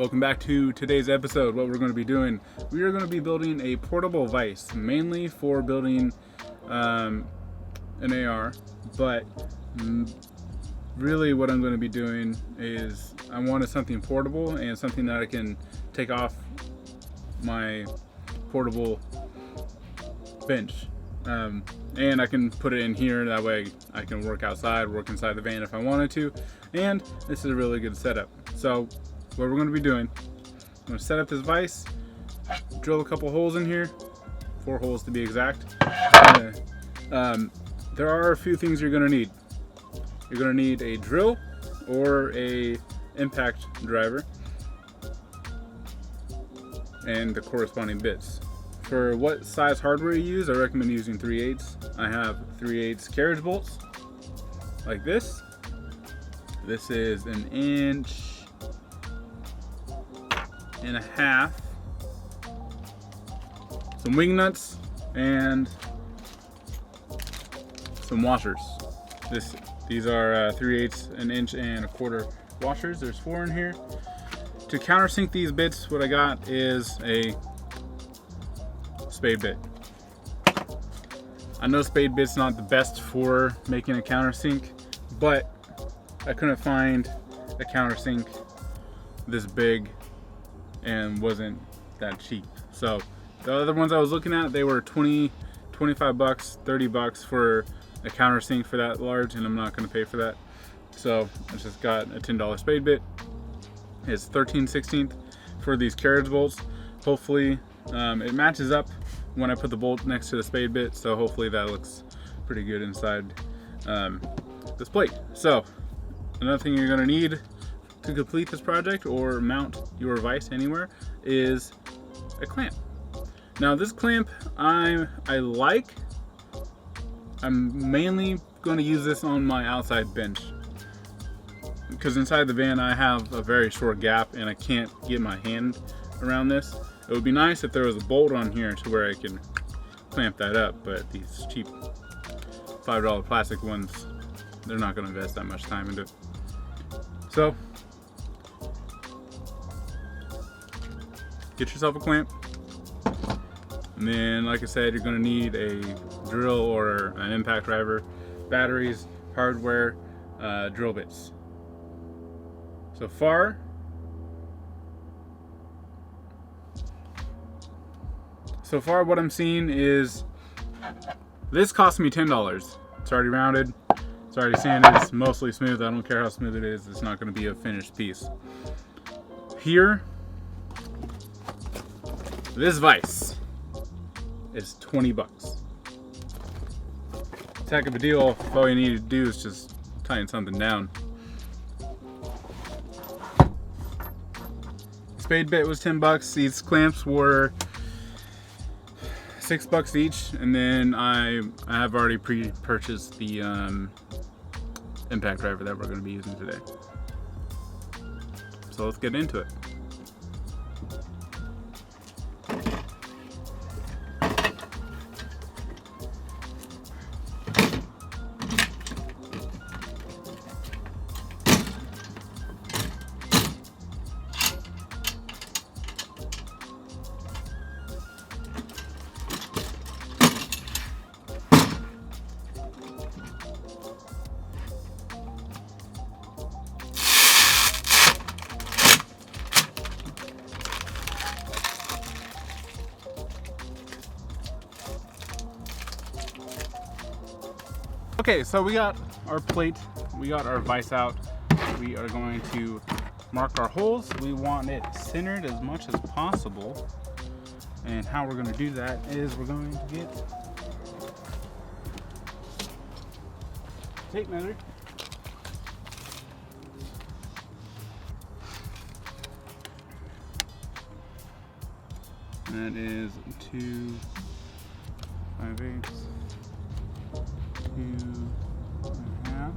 Welcome back to today's episode. What we're going to be doing, we are going to be building a portable vise, mainly for building an AR, but really what I'm going to be doing is I wanted something portable and something that I can take off my portable bench, and I can put it in here. That way I can work outside, work inside the van if I wanted to, and this is a really good setup. So what we're going to be doing, I'm going to set up this vise, drill a couple holes in here, 4 holes to be exact. There are a few things you're going to need. You're going to need a drill or a impact driver and the corresponding bits. For what size hardware you use, I recommend using 3/8. I have 3/8 carriage bolts like this. This is 1.5 inches. Some wing nuts and some washers. These are 3/8, 1.25 inch washers. There's 4 in here. To countersink these bits, what I got is a spade bit. I know spade bit's not the best for making a countersink, but I couldn't find a countersink this big and wasn't that cheap. So the other ones I was looking at, they were 20, 25 bucks, 30 bucks for a countersink for that large, and I'm not going to pay for that. So I just got a $10 spade bit. It's 13/16 for these carriage bolts. Hopefully it matches up when I put the bolt next to the spade bit, so hopefully that looks pretty good inside this plate. So another thing you're going to need to complete this project or mount your vise anywhere is a clamp. Now this clamp I like. I'm mainly going to use this on my outside bench because inside the van I have a very short gap and I can't get my hand around this. It would be nice if there was a bolt on here to where I can clamp that up, but these cheap $5 plastic ones, they're not going to invest that much time into it. So get yourself a clamp, and then like I said, you're going to need a drill or an impact driver, batteries, hardware, drill bits. So far what I'm seeing is this cost me $10. It's already rounded, it's already sanded, it's mostly smooth. I don't care how smooth it is, it's not going to be a finished piece. Here, this vise is 20 bucks. It's a heck of a deal if all you need to do is just tighten something down. Spade bit was 10 bucks. These clamps were $6 each, and then I have already pre-purchased the impact driver that we're going to be using today. So let's get into it. Okay, so we got our plate, we got our vise out. We are going to mark our holes. We want it centered as much as possible. And how we're going to do that is we're going to get tape measure. That is 2 5/8. 2.5.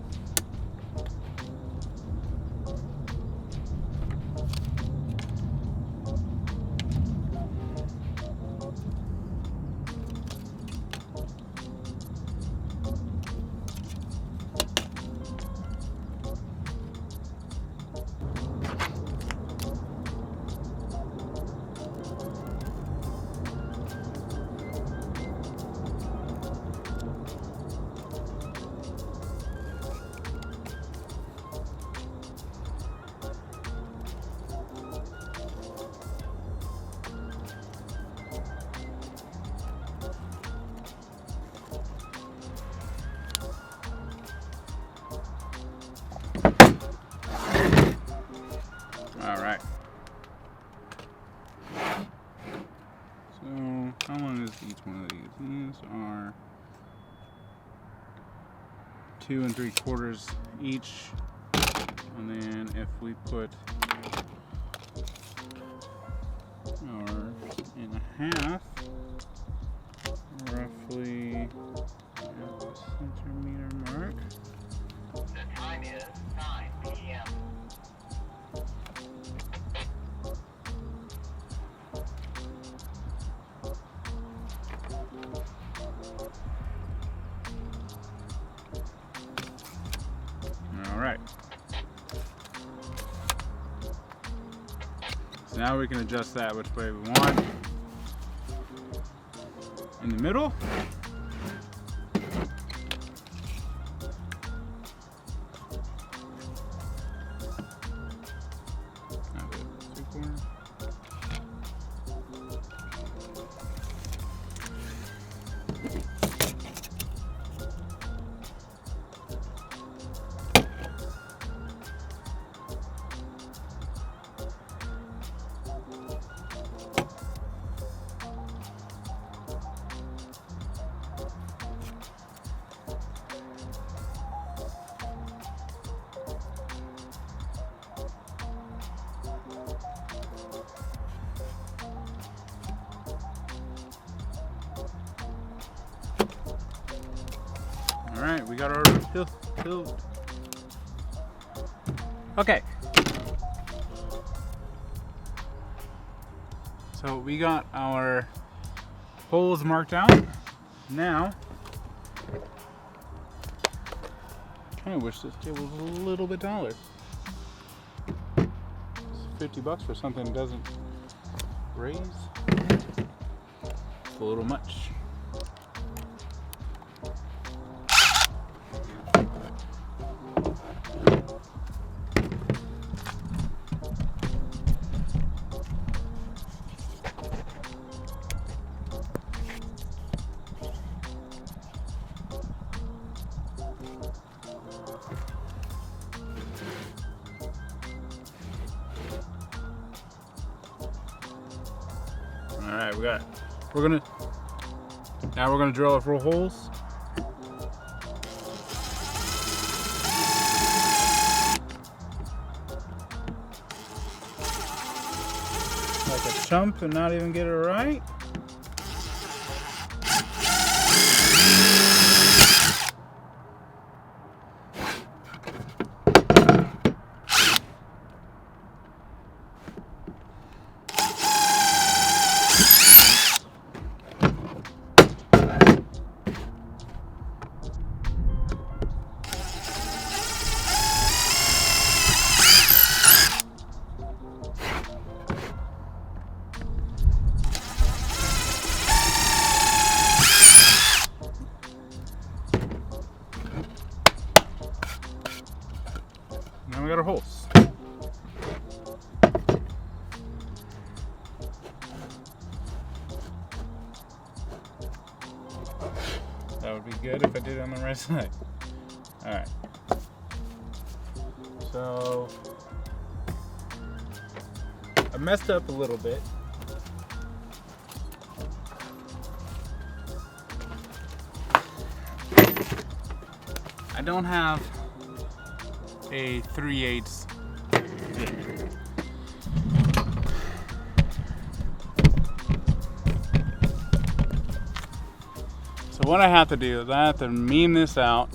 2 3/4 each, and then if we put our 1.5, roughly at the centimeter mark. The time is 9 p.m. All right. So now we can adjust that which way we want. In the middle. All right, we got our filled. Okay. So we got our holes marked out. Now, I kind of wish this table was a little bit taller. It's $50 for something that doesn't raise. It's a little much. All right, we got it. Now we're gonna drill our 4 holes. Like a chump and not even get it right. Now we got our holes. That would be good if I did it on the right side. All right. So I messed up a little bit. I don't have a 3/8 bit. So what I have to do is I have to mean this out.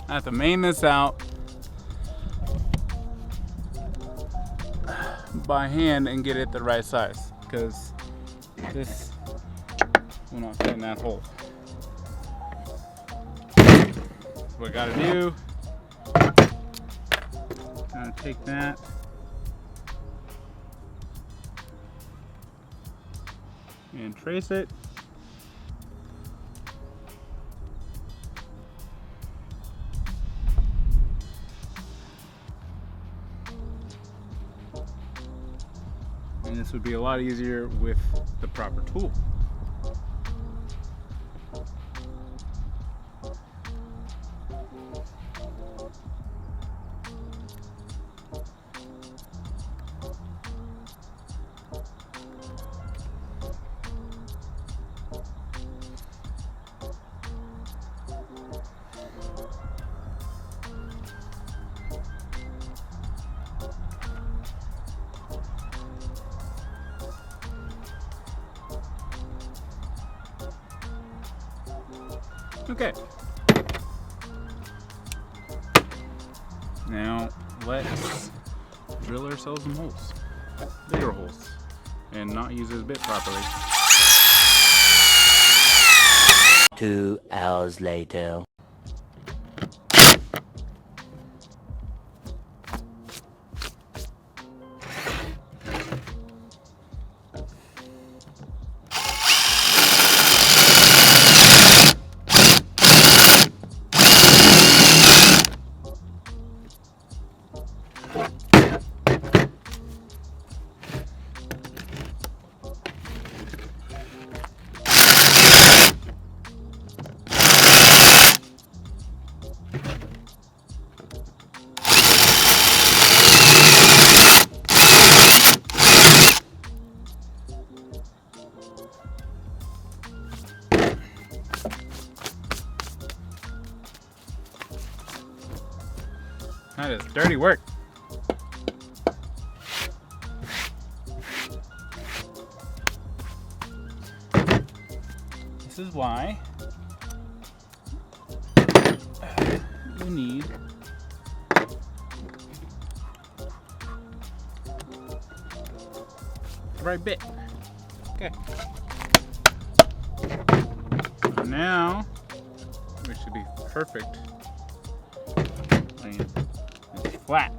I have to mean this out by hand and get it the right size, because this will not fit in that hole. What I gotta do, gotta take that and trace it. And this would be a lot easier with the proper tool. Okay. Now let's drill ourselves some holes, bigger holes, and not use this bit properly. 2 hours later. That is dirty work. This is why you need the right bit. Okay. So now we should be perfect. I mean, it's flat.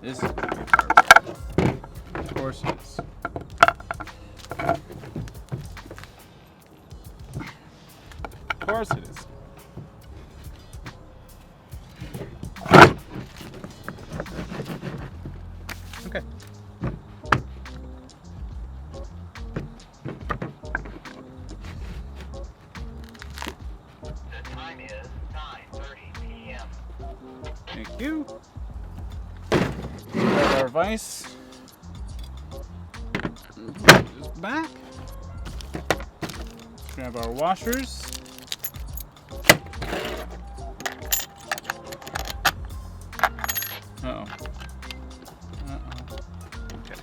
This is gonna be hard. Of course it is. Of course it is. Okay. The time is 9:30 p.m. Thank you. Grab our vise. Just back. Grab our washers. Uh-oh. Uh-oh. Okay.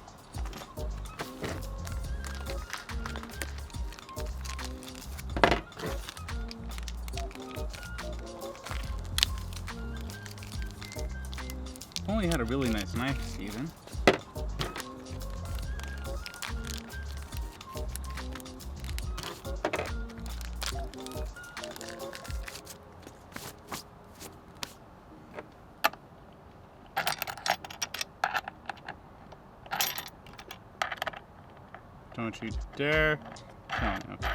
Only had a really nice knife, Stephen. Don't you dare. Oh, okay.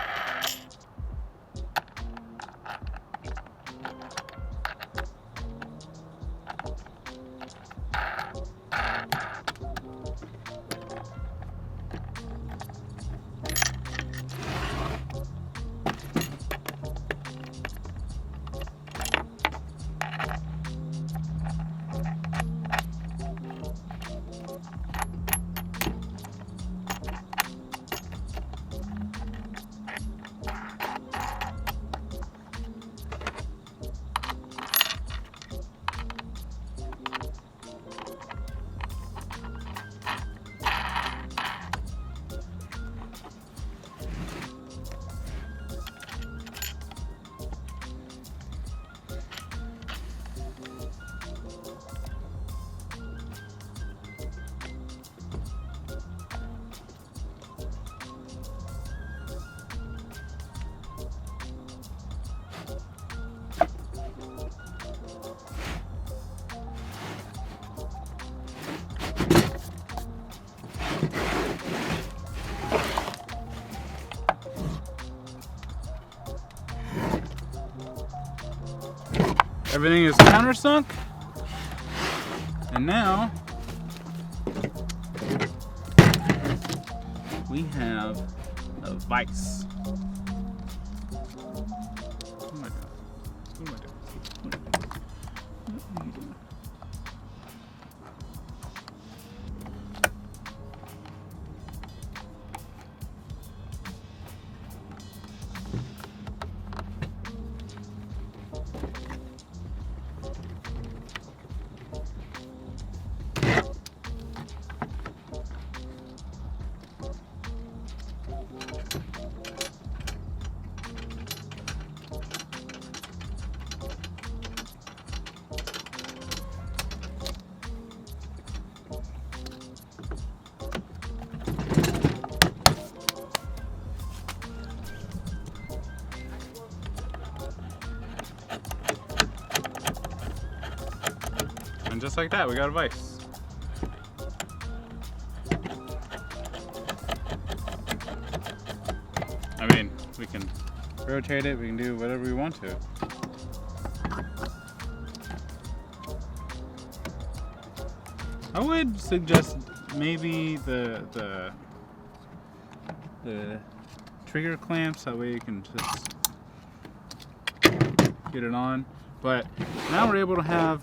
Everything is countersunk. And now we have a vise. What am I doing? What am I doing? What are you doing? like that, we got a vise. I mean, we can rotate it, we can do whatever we want to. I would suggest maybe the trigger clamps, that way you can just get it on. But now we're able to have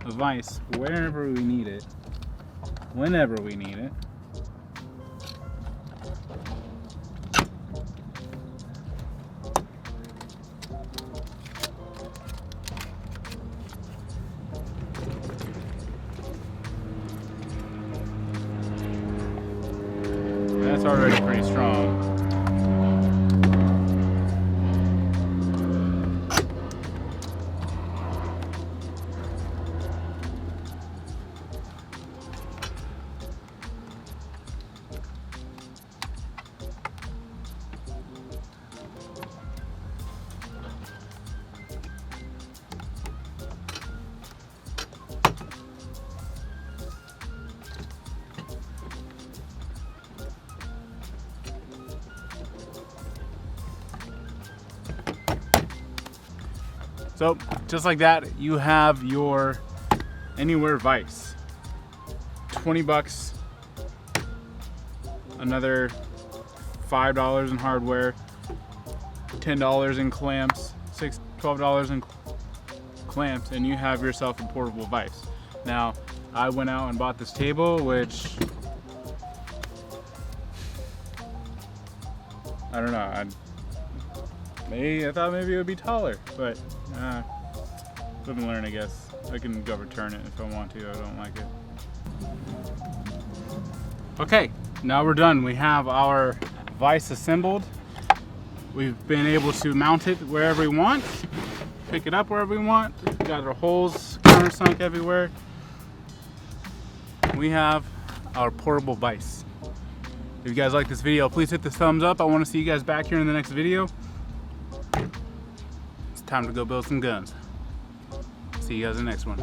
a vise wherever we need it, whenever we need it. That's already pretty strong. So just like that, you have your anywhere vise. 20 bucks, another $5 in hardware, $10 in clamps, $12 in clamps, and you have yourself a portable vise. Now, I went out and bought this table, which I don't know. I thought maybe it would be taller, but live and learn, I guess. I can go return it if I want to. I don't like it. Okay, now we're done. We have our vise assembled. We've been able to mount it wherever we want, pick it up wherever we want. We've got our holes countersunk everywhere. We have our portable vise. If you guys like this video, please hit the thumbs up. I want to see you guys back here in the next video. It's time to go build some guns. See you guys in the next one.